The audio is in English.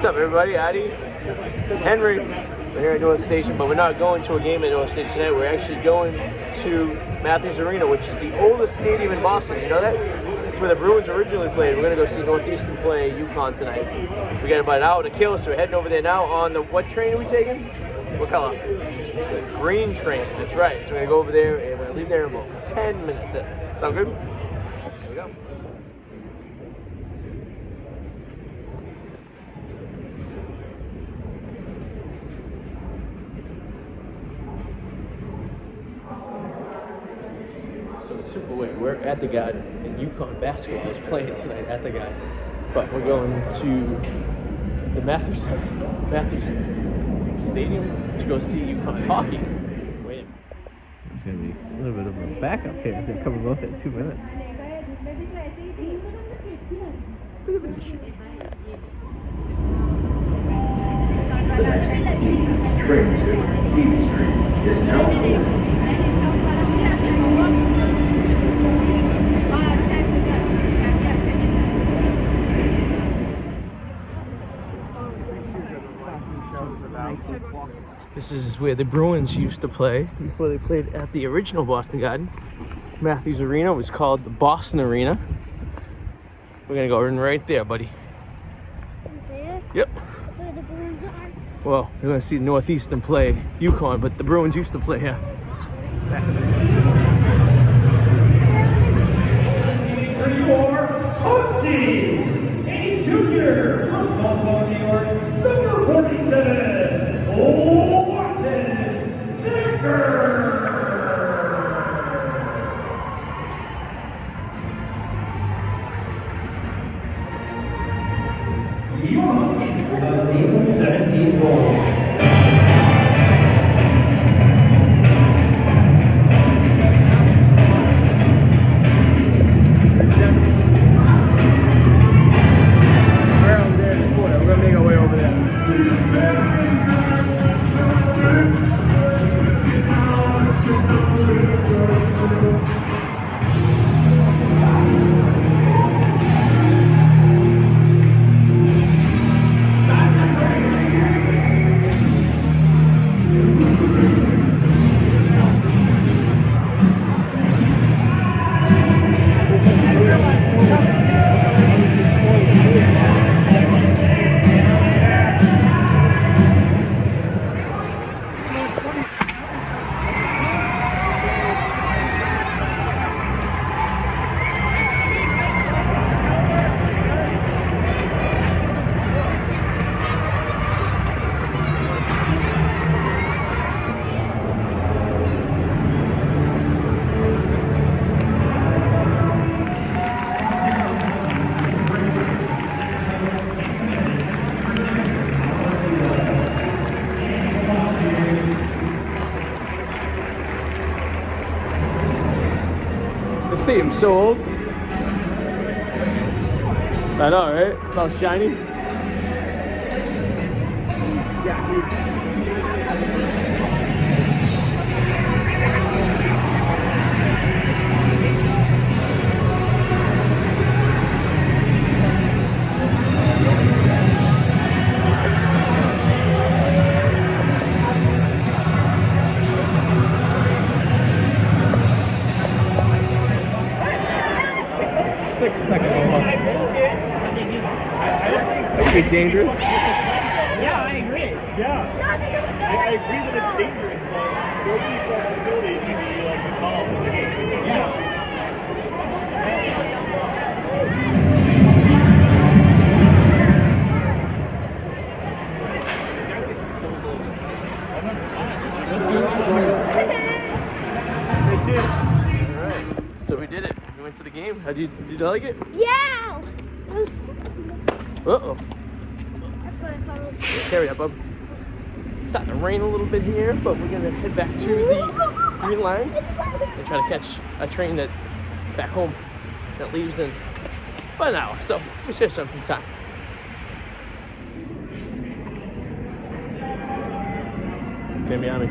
What's up, everybody? Addy, Henry. We're here at North Station, but we're not going to a game at North Station tonight. We're actually going to Mathews Arena, which is the oldest stadium in Boston. You know that? It's where the Bruins originally played. We're going to go see Northeastern play UConn tonight. We got about an hour to kill, so we're heading over there now on the, what train are we taking? What color? The green train. That's right. So we're going to go over there, and we're going to leave there in about 10 minutes. Sound good? Here we go. So the Super League, we're at the Garden, and UConn basketball is playing tonight at the Garden. But we're going to the Mathews Stadium to go see UConn hockey. Wait. It's going to be a little bit of a backup here. They're coming both at 2 minutes. Look at this shit. Train to East Street is now open. This is where the Bruins used to play before they played at the original Boston Garden. Mathews Arena was called the Boston Arena. We're gonna go in right there, buddy. There? Yep. That's where the Bruins are. Well, we're gonna see Northeastern play UConn, but the Bruins used to play here. 34, Husky, a junior from Buffalo, New York, number 47, Watson Sticker. Your Huskies will have a team of 17 goals. The stadium's so old. I know, right? It's all shiny. Stick stuck in the wall. That could be dangerous. Yeah, I agree. Yeah. I agree that it's dangerous, but goalkeeper facility should be like the call of the game. Yes. Alright, so we did it. We went to the game. Did you like it? Yeah! It was... Uh-oh. That's what I thought. Carry up, bub. It's starting to rain a little bit here, but we're gonna head back to the green line and try to catch a train that back home that leaves in about an hour. So we still have some time. Stay behind me.